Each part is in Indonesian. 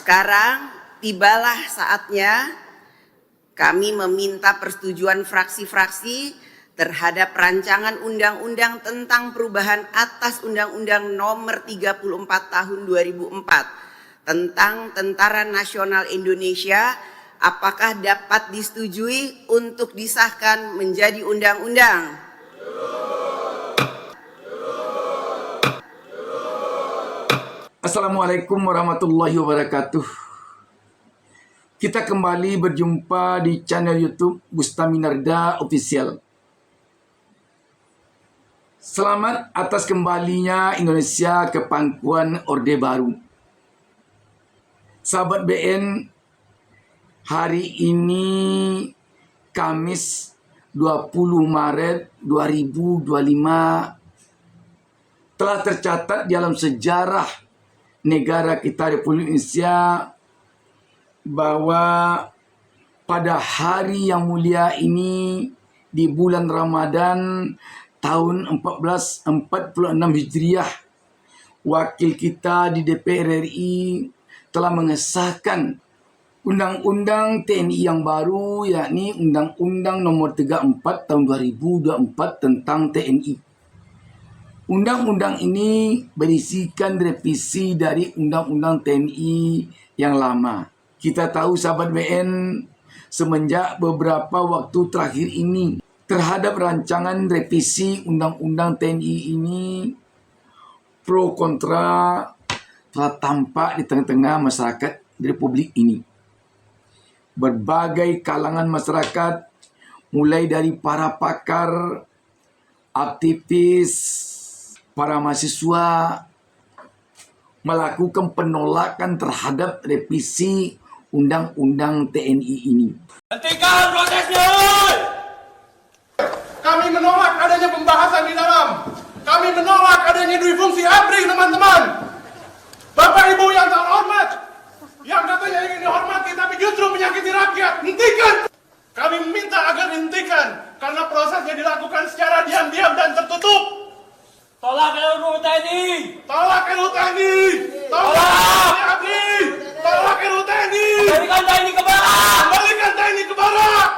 Sekarang tibalah saatnya kami meminta persetujuan fraksi-fraksi terhadap rancangan undang-undang tentang perubahan atas Undang-Undang Nomor 34 Tahun 2004 tentang Tentara Nasional Indonesia. Apakah dapat disetujui untuk disahkan menjadi undang-undang? Assalamualaikum warahmatullahi wabarakatuh. Kita kembali berjumpa di channel YouTube Bustami Narda Official. Selamat atas kembalinya Indonesia ke pangkuan Orde Baru. Sahabat BN, hari ini Kamis 20 Maret 2025 telah tercatat dalam sejarah negara kita Republik Indonesia bahwa pada hari yang mulia ini di bulan Ramadan tahun 1446 Hijriah, wakil kita di DPR RI telah mengesahkan Undang-Undang TNI yang baru, yakni Undang-Undang Nomor 34 Tahun 2024 tentang TNI. Undang-undang ini berisikan revisi dari Undang-Undang TNI yang lama. Kita tahu sahabat BN, semenjak beberapa waktu terakhir ini terhadap rancangan revisi Undang-Undang TNI ini, pro kontra telah tampak di tengah-tengah masyarakat di Republik ini. Berbagai kalangan masyarakat, mulai dari para pakar, aktivis, para mahasiswa melakukan penolakan terhadap revisi Undang-Undang TNI ini. Hentikan prosesnya! Kami menolak adanya pembahasan di dalam. Kami menolak adanya dui fungsi ABRI, teman-teman. Bapak Ibu yang terhormat, yang katanya ingin dihormati tapi justru menyakiti rakyat, hentikan! Kami meminta agar dihentikan karena prosesnya dilakukan secara diam-diam dan tertutup. Tolak RUU TNI! Tolak RUU TNI! Tolak ABRI! Tolak RUU TNI! Kembalikan TNI ke barak! Kembalikan TNI ke barak!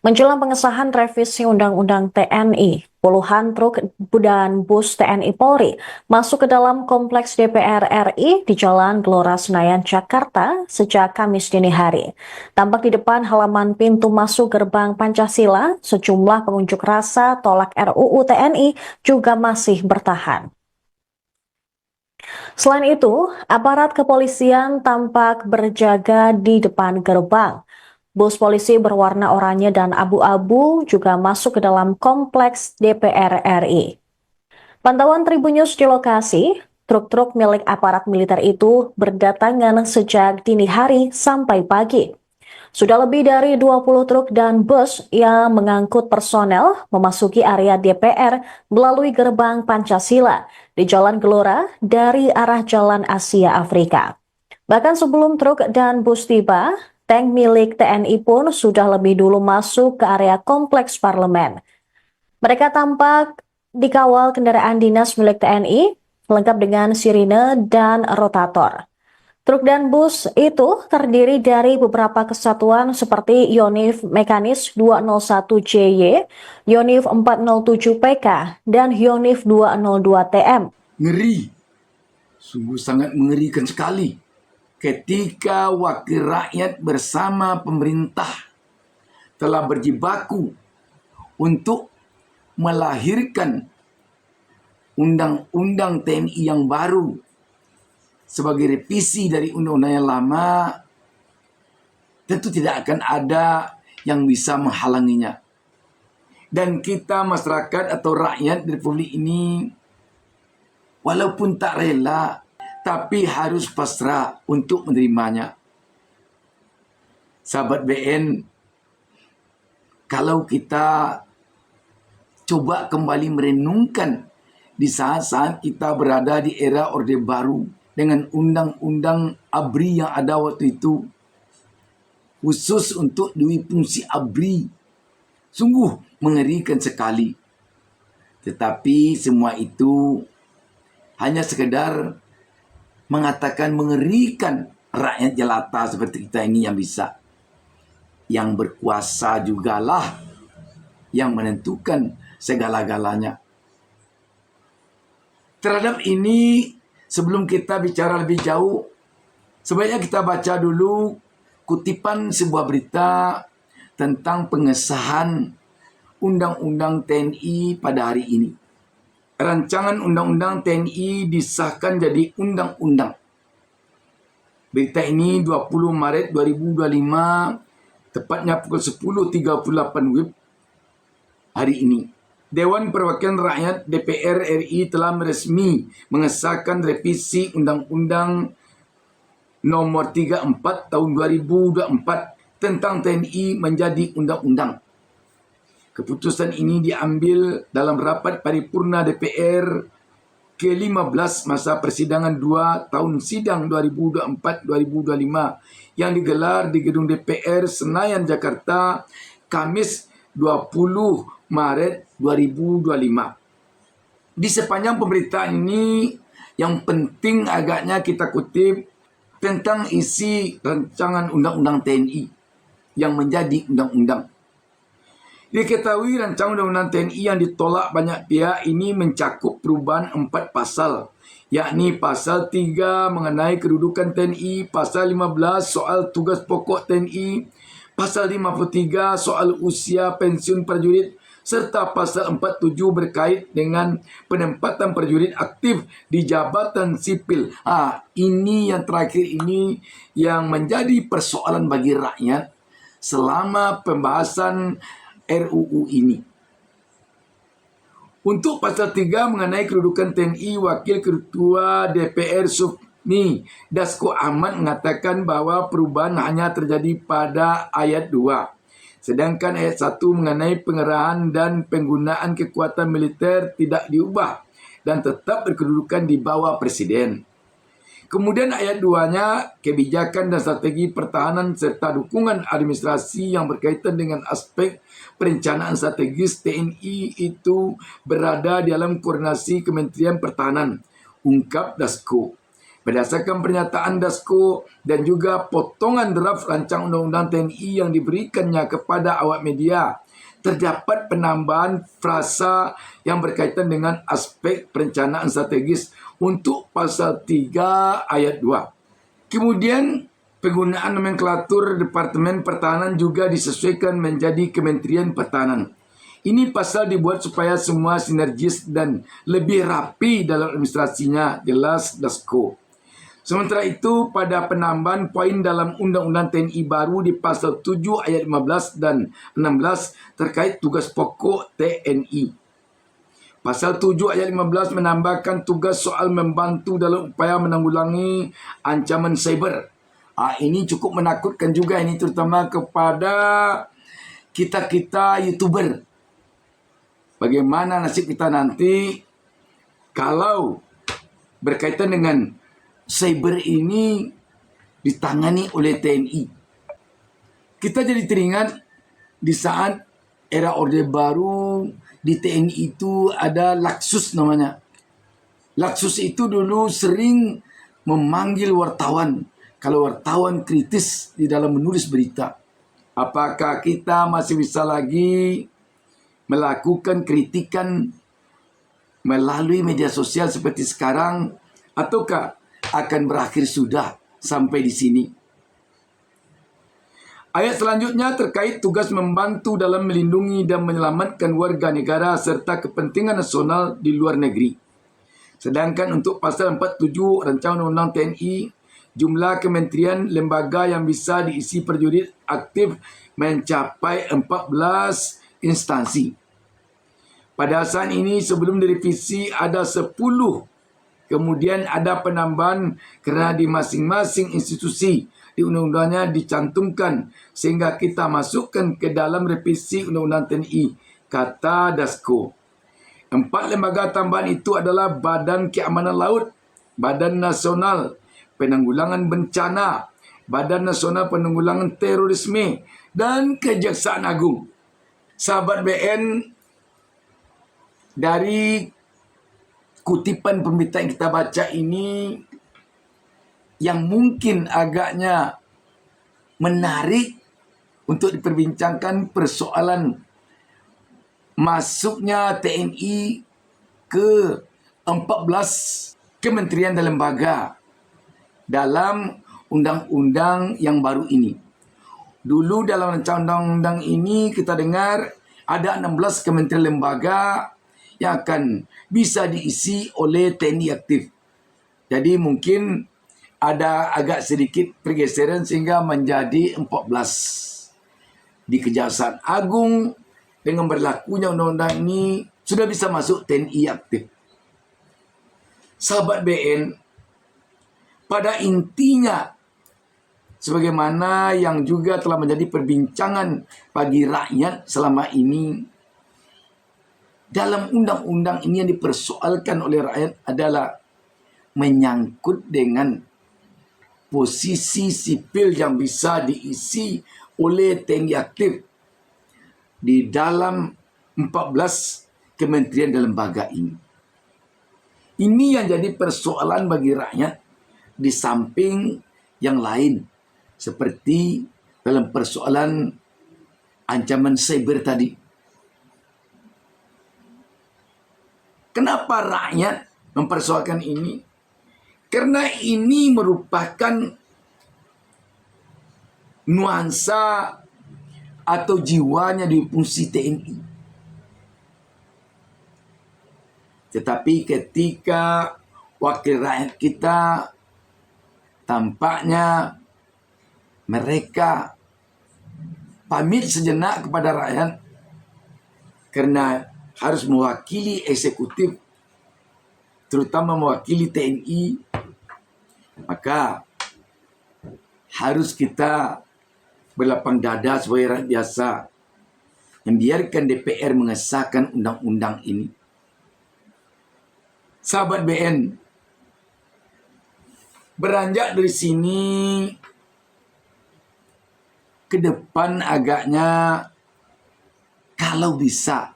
Menjelang pengesahan revisi Undang-Undang TNI, puluhan truk dan bus TNI Polri masuk ke dalam kompleks DPR RI di Jalan Gelora Senayan, Jakarta sejak Kamis dini hari. Tampak di depan halaman pintu masuk gerbang Pancasila, sejumlah pengunjuk rasa tolak RUU TNI juga masih bertahan. Selain itu, aparat kepolisian tampak berjaga di depan gerbang. Bus polisi berwarna oranye dan abu-abu juga masuk ke dalam kompleks DPR RI. Pantauan Tribun News di lokasi, truk-truk milik aparat militer itu berdatangan sejak dini hari sampai pagi. Sudah lebih dari 20 truk dan bus yang mengangkut personel memasuki area DPR melalui gerbang Pancasila di Jalan Gelora dari arah Jalan Asia Afrika. Bahkan sebelum truk dan bus tiba, tank milik TNI pun sudah lebih dulu masuk ke area kompleks parlemen. Mereka tampak dikawal kendaraan dinas milik TNI, lengkap dengan sirine dan rotator. Truk dan bus itu terdiri dari beberapa kesatuan seperti Yonif Mekanis 201JY, Yonif 407PK, dan Yonif 202TM. Ngeri, sungguh sangat mengerikan sekali ketika wakil rakyat bersama pemerintah telah berjibaku untuk melahirkan Undang-Undang TNI yang baru sebagai revisi dari undang-undang yang lama. Tentu tidak akan ada yang bisa menghalanginya. Dan kita masyarakat atau rakyat di Republik ini, walaupun tak rela, tapi harus pasrah untuk menerimanya. Sahabat BN, kalau kita coba kembali merenungkan di saat-saat kita berada di era Orde Baru dengan undang-undang ABRI yang ada waktu itu, khusus untuk dui fungsi ABRI. Sungguh mengerikan sekali. Tetapi semua itu hanya sekedar mengatakan mengerikan rakyat jelata seperti kita ini yang bisa. Yang berkuasa jugalah yang menentukan segala-galanya. Terhadap ini, sebelum kita bicara lebih jauh, sebaiknya kita baca dulu kutipan sebuah berita tentang pengesahan Undang-Undang TNI pada hari ini. Rancangan Undang-Undang TNI disahkan jadi undang-undang. Berita ini 20 Maret 2025, tepatnya pukul 10.38 WIB hari ini. Dewan Perwakilan Rakyat DPR RI telah resmi mengesahkan revisi Undang-Undang Nomor 34 Tahun 2024 tentang TNI menjadi undang-undang. Keputusan ini diambil dalam rapat paripurna DPR ke-15 masa persidangan 2 tahun sidang 2024-2025 yang digelar di Gedung DPR Senayan, Jakarta, Kamis 20 Maret 2025. Di sepanjang pemberitaan ini, yang penting agaknya kita kutip tentang isi rancangan Undang-Undang TNI yang menjadi undang-undang. Diketahui rancangan Undang-Undang TNI yang ditolak banyak pihak ini mencakup perubahan 4 pasal, yakni pasal 3 mengenai kedudukan TNI, pasal 15 soal tugas pokok TNI, pasal 53 soal usia pensiun prajurit, serta pasal 47 berkait dengan penempatan prajurit aktif di jabatan sipil. Ini yang terakhir ini yang menjadi persoalan bagi rakyat selama pembahasan RUU ini. Untuk pasal 3 mengenai kedudukan TNI, Wakil Ketua DPR Sufmi Dasko Ahmad mengatakan bahwa perubahan hanya terjadi pada ayat 2. Sedangkan ayat 1 mengenai pengerahan dan penggunaan kekuatan militer tidak diubah dan tetap berkedudukan di bawah Presiden. Kemudian ayat 2-nya, kebijakan dan strategi pertahanan serta dukungan administrasi yang berkaitan dengan aspek perencanaan strategis TNI itu berada dalam koordinasi Kementerian Pertahanan, ungkap Dasko. Berdasarkan pernyataan Dasko dan juga potongan draft rancangan Undang-Undang TNI yang diberikannya kepada awak media, terdapat penambahan frasa yang berkaitan dengan aspek perencanaan strategis untuk pasal 3 ayat 2. Kemudian penggunaan nomenklatur Departemen Pertahanan juga disesuaikan menjadi Kementerian Pertahanan. Ini pasal dibuat supaya semua sinergis dan lebih rapi dalam administrasinya, jelas Dasko. Sementara itu, pada penambahan poin dalam Undang-Undang TNI baru di pasal 7 ayat 15 dan 16 terkait tugas pokok TNI. Pasal 7 ayat 15 menambahkan tugas soal membantu dalam upaya menanggulangi ancaman cyber. Ini cukup menakutkan juga ini, terutama kepada kita-kita YouTuber. Bagaimana nasib kita nanti kalau berkaitan dengan cyber ini ditangani oleh TNI. Kita jadi teringat di saat era Orde Baru di TNI itu ada Laksus namanya. Laksus itu dulu sering memanggil wartawan kalau wartawan kritis di dalam menulis berita. Apakah kita masih bisa lagi melakukan kritikan melalui media sosial seperti sekarang, ataukah akan berakhir sudah sampai di sini? Ayat selanjutnya terkait tugas membantu dalam melindungi dan menyelamatkan warga negara serta kepentingan nasional di luar negeri. Sedangkan untuk pasal 47 rancangan undang-undang TNI, jumlah kementerian lembaga yang bisa diisi prajurit aktif mencapai 14 instansi. Pada saat ini sebelum direvisi ada 10. Kemudian ada penambahan kerana di masing-masing institusi di undang-undangnya dicantumkan sehingga kita masukkan ke dalam revisi Undang-Undang TNI, kata Dasko. 4 lembaga tambahan itu adalah Badan Keamanan Laut, Badan Nasional Penanggulangan Bencana, Badan Nasional Penanggulangan Terorisme, dan Kejaksaan Agung. Sahabat BN, dari kutipan pemberitaan yang kita baca ini, yang mungkin agaknya menarik untuk diperbincangkan persoalan masuknya TNI ke 14 kementerian dan lembaga dalam undang-undang yang baru ini. Dulu dalam rancangan undang-undang ini kita dengar ada 16 kementerian lembaga yang akan bisa diisi oleh TNI aktif. Jadi mungkin ada agak sedikit pergeseran sehingga menjadi 14. Di Kejaksaan Agung dengan berlakunya undang-undang ini sudah bisa masuk TNI aktif. Sahabat BN, pada intinya sebagaimana yang juga telah menjadi perbincangan bagi rakyat selama ini, dalam undang-undang ini yang dipersoalkan oleh rakyat adalah menyangkut dengan posisi sipil yang bisa diisi oleh TNI aktif di dalam 14 kementerian dan lembaga ini. Ini yang jadi persoalan bagi rakyat di samping yang lain, seperti dalam persoalan ancaman cyber tadi. Kenapa rakyat mempersoalkan ini? Karena ini merupakan nuansa atau jiwanya di fungsi TNI. Tetapi ketika wakil rakyat kita tampaknya mereka pamit sejenak kepada rakyat karena harus mewakili eksekutif, terutama mewakili TNI, maka harus kita berlapang dada sebagai rakyat biasa membiarkan DPR mengesahkan undang-undang ini. Sahabat BN, beranjak dari sini ke depan agaknya kalau bisa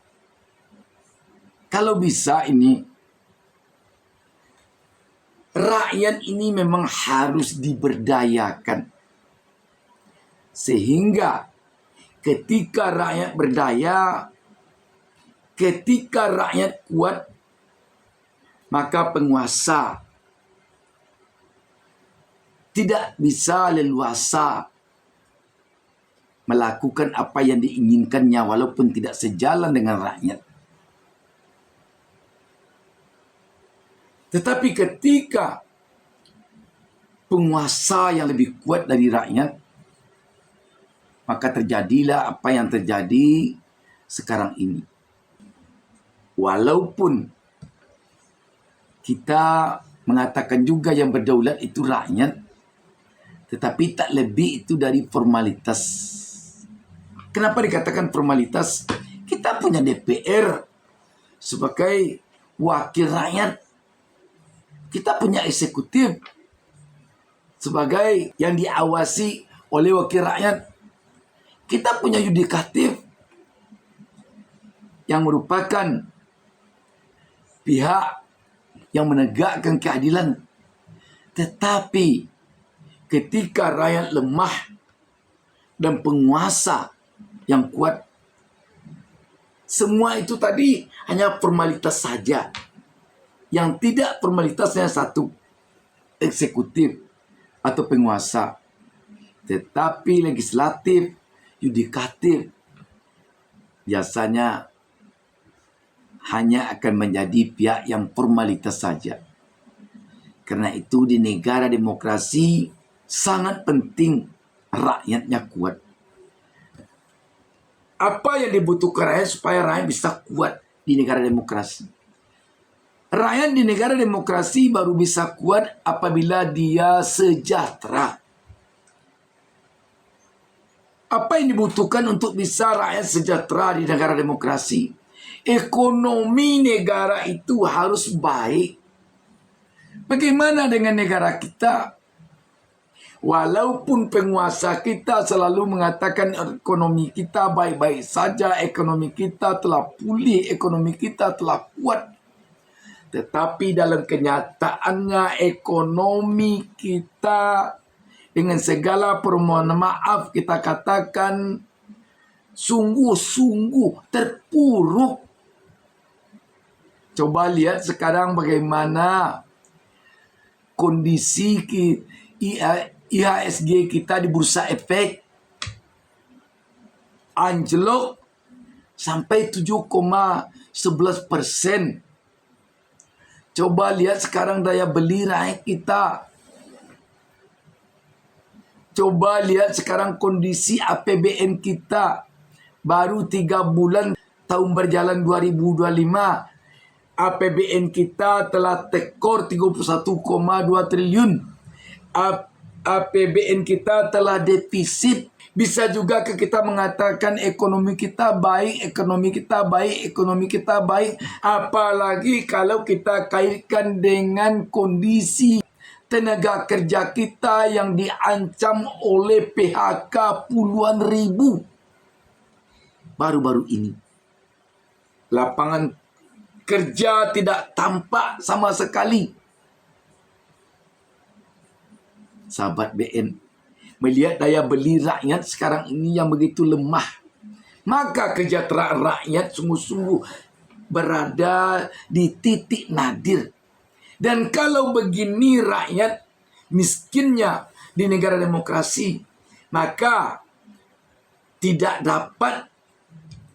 ini rakyat ini memang harus diberdayakan. Sehingga ketika rakyat berdaya, ketika rakyat kuat, maka penguasa tidak bisa leluasa melakukan apa yang diinginkannya walaupun tidak sejalan dengan rakyat. Tetapi ketika penguasa yang lebih kuat dari rakyat, maka terjadilah apa yang terjadi sekarang ini. Walaupun kita mengatakan juga yang berdaulat itu rakyat, tetapi tak lebih itu dari formalitas. Kenapa dikatakan formalitas? Kita punya DPR sebagai wakil rakyat. Kita punya eksekutif sebagai yang diawasi oleh wakil rakyat. Kita punya yudikatif yang merupakan pihak yang menegakkan keadilan. Tetapi ketika rakyat lemah dan penguasa yang kuat, semua itu tadi hanya formalitas saja. Yang tidak formalitasnya satu, eksekutif atau penguasa. Tetapi legislatif, yudikatif biasanya hanya akan menjadi pihak yang formalitas saja. Karena itu di negara demokrasi sangat penting rakyatnya kuat. Apa yang dibutuhkan rakyat supaya rakyat bisa kuat di negara demokrasi? Rakyat di negara demokrasi baru bisa kuat apabila dia sejahtera. Apa yang dibutuhkan untuk bisa rakyat sejahtera di negara demokrasi? Ekonomi negara itu harus baik. Bagaimana dengan negara kita? Walaupun penguasa kita selalu mengatakan ekonomi kita baik-baik saja, ekonomi kita telah pulih, ekonomi kita telah kuat. Tetapi dalam kenyataannya ekonomi kita dengan segala permohonan maaf kita katakan sungguh-sungguh terpuruk. Coba lihat sekarang bagaimana kondisi IHSG kita di bursa efek. Anjlok sampai 7,11%. Coba lihat sekarang daya beli rakyat kita. Coba lihat sekarang kondisi APBN kita. Baru 3 bulan tahun berjalan 2025. APBN kita telah tekor 31,2 triliun. APBN kita telah defisit. Bisa juga kita mengatakan ekonomi kita baik, ekonomi kita baik, ekonomi kita baik. Apalagi kalau kita kaitkan dengan kondisi tenaga kerja kita yang diancam oleh PHK puluhan ribu. Baru-baru ini. Lapangan kerja tidak tampak sama sekali. Sahabat BN, melihat daya beli rakyat sekarang ini yang begitu lemah, maka kesejahteraan rakyat sungguh-sungguh berada di titik nadir. Dan kalau begini rakyat miskinnya di negara demokrasi, maka tidak dapat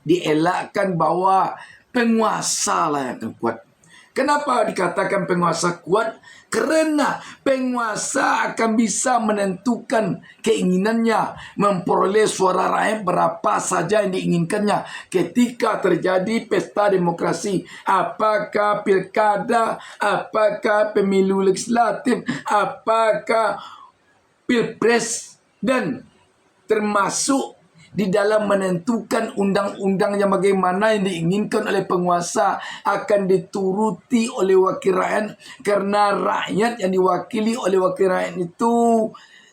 dielakkan bahwa penguasa lah yang akan kuat. Kenapa dikatakan penguasa kuat? Karena penguasa akan bisa menentukan keinginannya, memperoleh suara rakyat berapa saja yang diinginkannya ketika terjadi pesta demokrasi. Apakah pilkada, apakah pemilu legislatif, apakah pilpres, dan termasuk di dalam menentukan undang-undang yang bagaimana yang diinginkan oleh penguasa akan dituruti oleh wakil rakyat, karena rakyat yang diwakili oleh wakil rakyat itu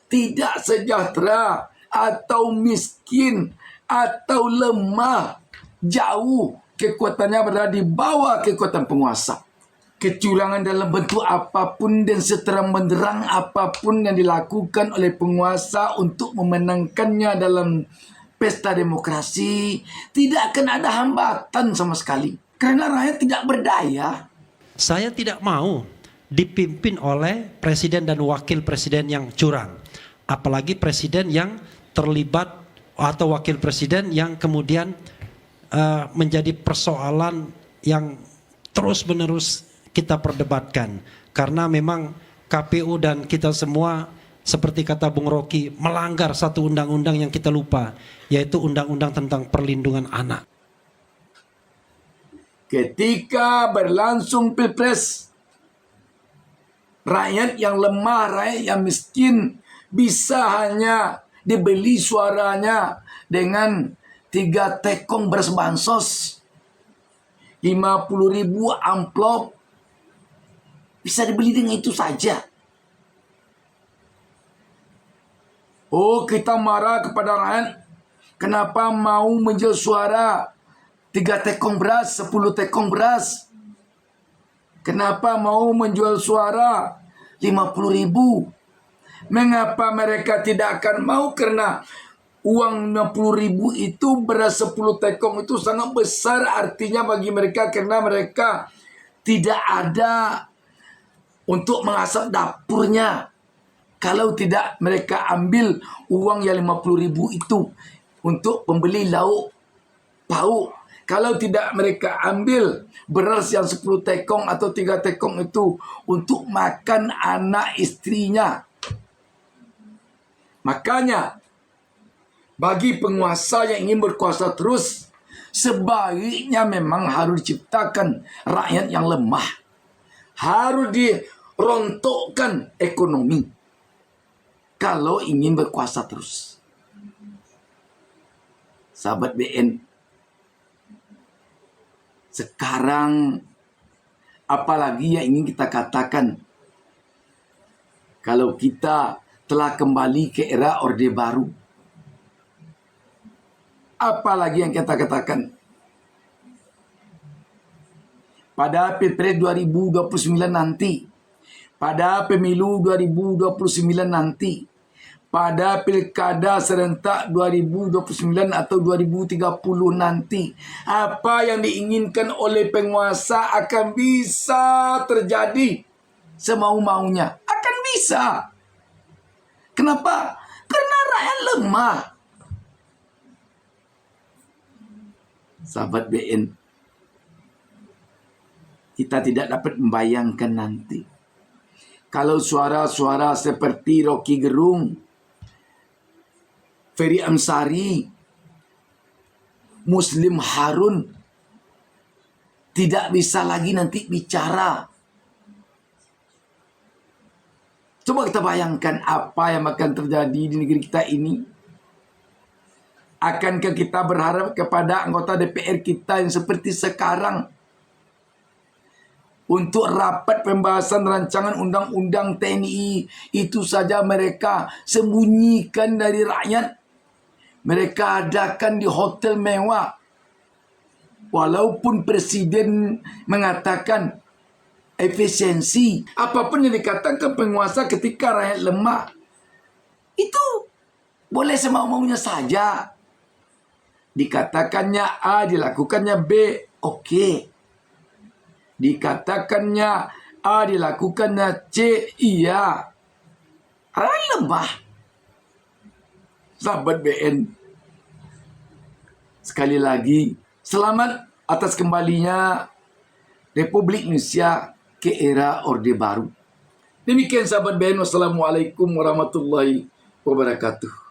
tidak sejahtera atau miskin atau lemah, jauh kekuatannya berada di bawah kekuatan penguasa. Kecurangan dalam bentuk apapun dan seterang benderang apapun yang dilakukan oleh penguasa untuk memenangkannya dalam pesta demokrasi tidak akan ada hambatan sama sekali. Karena rakyat tidak berdaya. Saya tidak mau dipimpin oleh presiden dan wakil presiden yang curang. Apalagi presiden yang terlibat atau wakil presiden yang kemudian menjadi persoalan yang terus-menerus kita perdebatkan. Karena memang KPU dan kita semua, seperti kata Bung Rocky, melanggar satu undang-undang yang kita lupa, yaitu undang-undang tentang perlindungan anak. Ketika berlangsung pilpres, rakyat yang lemah, rakyat yang miskin bisa hanya dibeli suaranya dengan 3 tekong beras bansos, 50.000 amplop, bisa dibeli dengan itu saja. Oh, kita marah kepada rakyat. Kenapa mau menjual suara 3 tekong beras, 10 tekong beras? Kenapa mau menjual suara 50.000? Mengapa mereka tidak akan mau? Karena uang 50.000 itu, beras 10 tekong itu sangat besar artinya bagi mereka, karena mereka tidak ada untuk mengasap dapurnya. Kalau tidak mereka ambil uang yang 50.000 itu untuk membeli lauk pauk. Kalau tidak mereka ambil beras yang 10 tekong atau 3 tekong itu untuk makan anak istrinya. Makanya bagi penguasa yang ingin berkuasa terus, sebaiknya memang harus diciptakan rakyat yang lemah. Harus dirontokkan ekonomi kalau ingin berkuasa terus. Sahabat BN, Sekarang apalagi yang ingin kita katakan kalau kita telah kembali ke era Orde Baru? Apalagi yang kita katakan? Pada Pilpres 2029 nanti, pada pemilu 2029 nanti, pada pilkada serentak 2029 atau 2030 nanti, apa yang diinginkan oleh penguasa akan bisa terjadi semau-maunya. Akan bisa. Kenapa? Karena rakyat lemah. Sahabat BN, kita tidak dapat membayangkan nanti kalau suara-suara seperti Rocky Gerung, Ferry Amsari, Muslim Harun tidak bisa lagi nanti bicara. Coba kita bayangkan apa yang akan terjadi di negeri kita ini. Akankah kita berharap kepada anggota DPR kita yang seperti sekarang untuk rapat pembahasan rancangan undang-undang TNI itu saja mereka sembunyikan dari rakyat? Mereka adakan di hotel mewah. Walaupun presiden mengatakan efisiensi, apapun yang dikatakan penguasa ketika rakyat lemah, itu boleh semau-maunya saja. Dikatakannya A, dilakukannya B, oke. Dikatakannya A, dilakukannya C, iya. Rakyat lemah. Sahabat BN, sekali lagi, selamat atas kembalinya Republik Indonesia ke era Orde Baru. Demikian sahabat BN, wassalamualaikum warahmatullahi wabarakatuh.